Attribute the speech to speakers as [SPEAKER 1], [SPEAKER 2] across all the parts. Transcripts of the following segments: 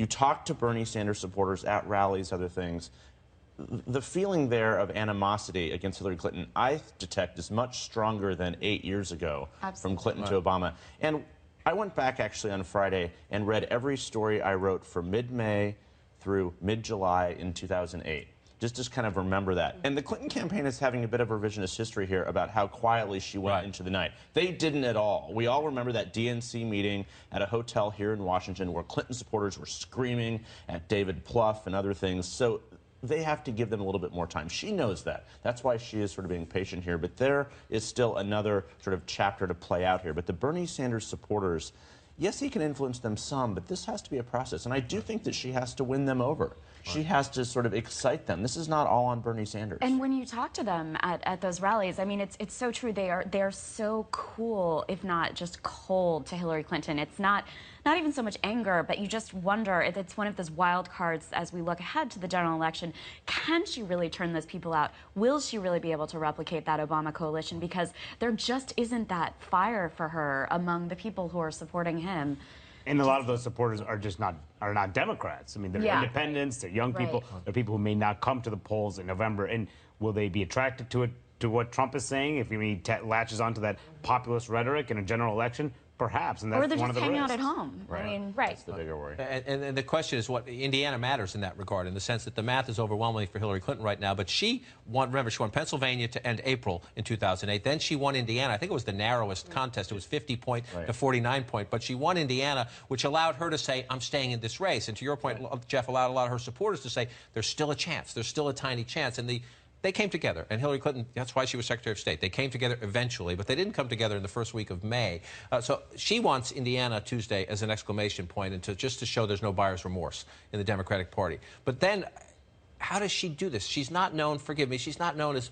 [SPEAKER 1] You talk to Bernie Sanders supporters at rallies, other things. The feeling there of animosity against Hillary Clinton, I detect, is much stronger than 8 years ago. Absolutely. From Clinton to Obama. And I went back actually on Friday and read every story I wrote from mid-May through mid-July in 2008. Just to kind of remember that. And the Clinton campaign is having a bit of a revisionist history here about how quietly she went into the night. They didn't at all. We all remember that DNC meeting at a hotel here in Washington where Clinton supporters were screaming at David Plouffe and other things. So they have to give them a little bit more time. She knows that. That's why she is sort of being patient here. But there is still another sort of chapter to play out here. But the Bernie Sanders supporters, yes, he can influence them some, but this has to be a process. And I do think that she has to win them over. She has to sort of excite them. This is not all on Bernie Sanders.
[SPEAKER 2] And when you talk to them at those rallies, I mean, it's so true. They're so cool, if not just cold, to Hillary Clinton. It's not even so much anger, but you just wonder if it's one of those wild cards as we look ahead to the general election. Can she really turn those people out? Will she really be able to replicate that Obama coalition? Because there just isn't that fire for her among the people who are supporting him.
[SPEAKER 3] And a lot of those supporters are just not Democrats. I mean, they're independents, they're young people, they're people who may not come to the polls in November. And will they be attracted to what Trump is saying if he latches onto that populist rhetoric in a general election? Perhaps, and that's one of the risks.
[SPEAKER 2] Or they're just hanging out at home.
[SPEAKER 1] Right.
[SPEAKER 2] I mean,
[SPEAKER 1] That's the bigger worry.
[SPEAKER 4] And the question is what Indiana matters in that regard, in the sense that the math is overwhelmingly for Hillary Clinton right now. But she won, remember, she won Pennsylvania to end April in 2008. Then she won Indiana. I think it was the narrowest contest. It was 50-point to 49-point. But she won Indiana, which allowed her to say, I'm staying in this race. And to your point, Jeff, allowed a lot of her supporters to say, there's still a chance. There's still a tiny chance. And they came together, and Hillary Clinton, that's why she was Secretary of State. They came together eventually, but they didn't come together in the first week of May. So she wants Indiana Tuesday as an exclamation point and just to show there's no buyer's remorse in the Democratic Party. But then, how does she do this? She's not known, forgive me, she's not known as,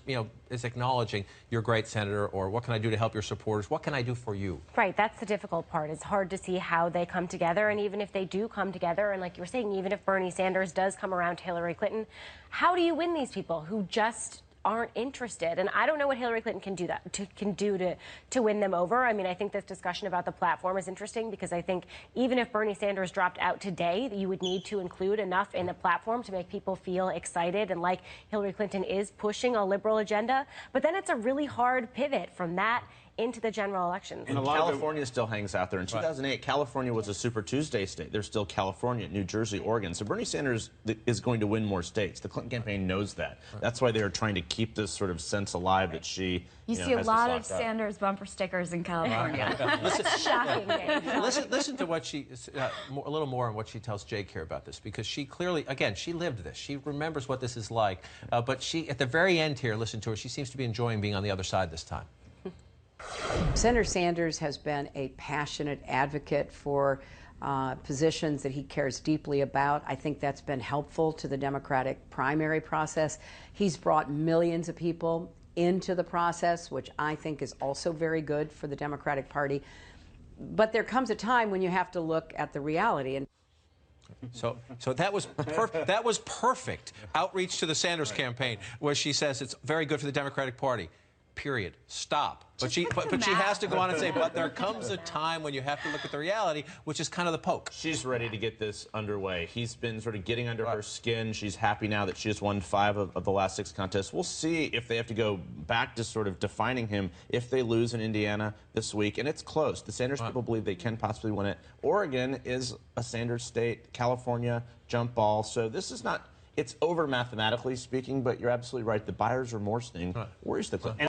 [SPEAKER 4] as acknowledging you're great, Senator, or what can I do to help your supporters? What can I do for you?
[SPEAKER 5] Right, that's the difficult part. It's hard to see how they come together, and even if they do come together, and like you were saying, even if Bernie Sanders does come around to Hillary Clinton, how do you win these people who just aren't interested? And I don't know what Hillary Clinton can do to win them over. I mean, I think this discussion about the platform is interesting because I think even if Bernie Sanders dropped out today, you would need to include enough in the platform to make people feel excited and like Hillary Clinton is pushing a liberal agenda. But then it's a really hard pivot from that into the general elections.
[SPEAKER 1] And California still hangs out there. In 2008, California was a Super Tuesday state. There's still California, New Jersey, Oregon. So Bernie Sanders is going to win more states. The Clinton campaign knows that. That's why they're trying to keep this sort of sense alive that she
[SPEAKER 2] You see a lot of Sanders bumper stickers in California. Shocking.
[SPEAKER 4] Listen to what she, a little more on what she tells Jake here about this, because she clearly, again, she lived this. She remembers what this is like. But she, at the very end here, listen to her, she seems to be enjoying being on the other side this time.
[SPEAKER 6] Senator Sanders has been a passionate advocate for positions that he cares deeply about. I think that's been helpful to the Democratic primary process. He's brought millions of people into the process, which I think is also very good for the Democratic Party. But there comes a time when you have to look at the reality. And
[SPEAKER 4] So that was perfect outreach to the Sanders campaign, where she says it's very good for the Democratic Party. Period. Stop. But she has to go on and say, but there comes a time when you have to look at the reality, which is kind of the poke.
[SPEAKER 1] She's ready to get this underway. He's been sort of getting under her skin. She's happy now that she has won 5 of the last 6 contests. We'll see if they have to go back to sort of defining him if they lose in Indiana this week. And it's close. The Sanders people believe they can possibly win it. Oregon is a Sanders state. California, jump ball. So this is not, it's over mathematically speaking, but you're absolutely right. The buyer's remorse thing worries the Clintons.